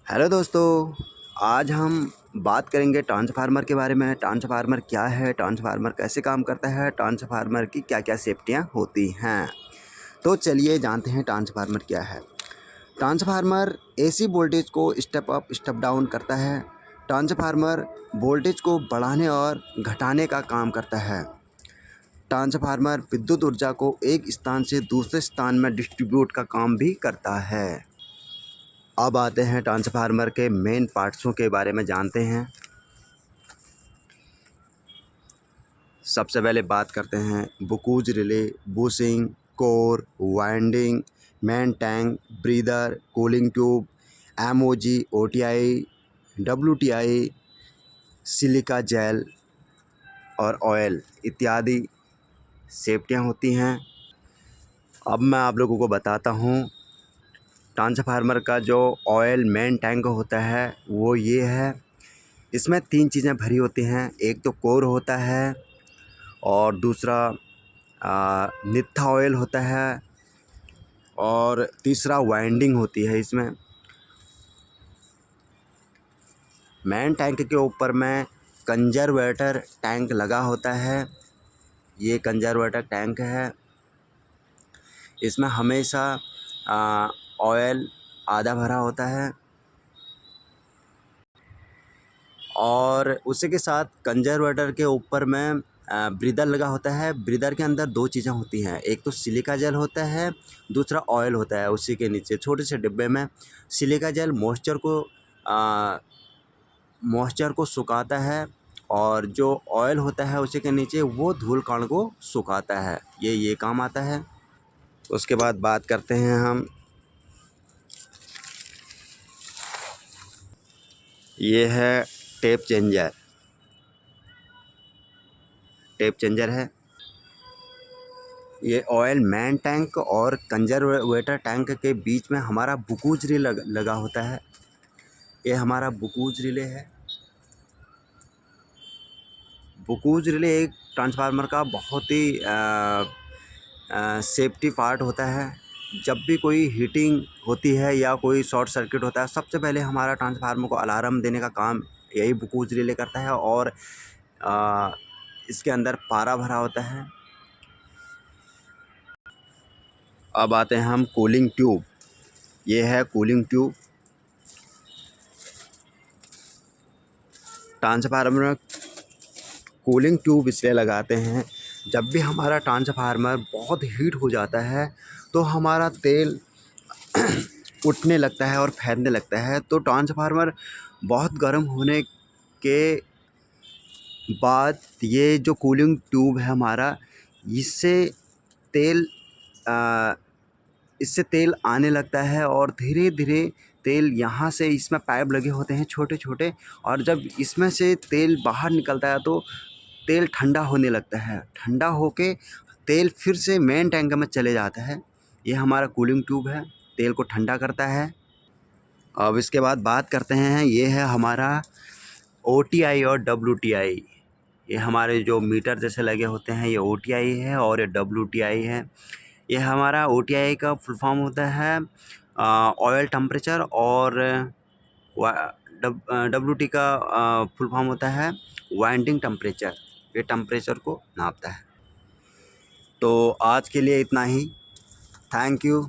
Hello दोस्तों, आज हम बात करेंगे ट्रांसफार्मर के बारे में। ट्रांसफार्मर क्या है, ट्रांसफार्मर कैसे काम करता है, ट्रांसफार्मर की क्या क्या सेफ्टियां होती हैं। तो चलिए जानते हैं ट्रांसफार्मर क्या है। ट्रांसफार्मर एसी वोल्टेज को स्टेप अप स्टेप डाउन करता है। ट्रांसफार्मर वोल्टेज को बढ़ाने और घटाने का काम करता है। ट्रांसफार्मर विद्युत ऊर्जा को एक स्थान से दूसरे स्थान में डिस्ट्रीब्यूट का काम भी करता है। अब आते हैं ट्रांसफार्मर के मेन पार्ट्सों के बारे में जानते हैं। सबसे पहले बात करते हैं Buchholz relay, bushing, core, winding, main tank, breather, cooling tube, MOG, OTI, WTI, silica gel और ऑयल इत्यादि सेफ्टियां होती हैं। अब मैं आप लोगों को बताता हूँ ट्रांसफार्मर का जो ऑयल मेन टैंक होता है वो ये है। इसमें 3 चीज़ें भरी होती हैं। एक तो कोर होता है और दूसरा नित्था ऑयल होता है और तीसरा वाइंडिंग होती है। इसमें मेन टैंक के ऊपर में कंजर्वेटर टैंक लगा होता है। ये कंजर्वेटर टैंक है। इसमें हमेशा ऑयल आधा भरा होता है और उसी के साथ कंजर्वेटर के ऊपर में ब्रीदर लगा होता है। ब्रीदर के अंदर 2 चीज़ें होती हैं, एक तो सिलिका जेल होता है, दूसरा ऑयल होता है। उसी के नीचे छोटे से डिब्बे में सिलिका जेल मॉइस्चर को सुखाता है और जो ऑयल होता है उसी के नीचे वो धूल कण को सुखाता है। ये काम आता है। उसके बाद बात करते हैं हम, ये है टेप चेंजर। टेप चेंजर है। ये ऑयल मेन टैंक और कंजर्वेटर टैंक के बीच में हमारा बुकूज रिले लगा होता है। ये हमारा बुकूज रिले है। बुकूज रिले एक ट्रांसफार्मर का बहुत ही सेफ्टी पार्ट होता है। जब भी कोई हीटिंग होती है या कोई शॉर्ट सर्किट होता है, सबसे पहले हमारा ट्रांसफार्मर को अलार्म देने का काम यही बुकूज रिले करता है और इसके अंदर पारा भरा होता है। अब आते हैं हम कूलिंग ट्यूब। ये है कूलिंग ट्यूब। ट्रांसफार्मर में कूलिंग ट्यूब इसलिए लगाते हैं, जब भी हमारा ट्रांसफार्मर बहुत हीट हो जाता है तो हमारा तेल उठने लगता है और फैलने लगता है। तो ट्रांसफार्मर बहुत गर्म होने के बाद ये जो कूलिंग ट्यूब है हमारा, इससे तेल इससे तेल आने लगता है और धीरे धीरे तेल यहाँ से, इसमें पाइप लगे होते हैं छोटे छोटे, और जब इसमें से तेल बाहर निकलता है तो तेल ठंडा होने लगता है। ठंडा होके तेल फिर से मेन टैंक में चले जाता है। ये हमारा कूलिंग ट्यूब है, तेल को ठंडा करता है। अब इसके बाद बात करते हैं, ये है हमारा ओटीआई और डब्ल्यूटीआई। ये हमारे जो मीटर जैसे लगे होते हैं, ये ओटीआई है और ये डब्ल्यूटीआई है। ये हमारा ओटीआई का फुल फॉर्म होता है ऑयल टेम्परेचर, और डब्ल्यूटी का फुल फॉर्म होता है वाइंडिंग टेम्परेचर। ये टेम्परेचर को नापता है। तो आज के लिए इतना ही। Thank you.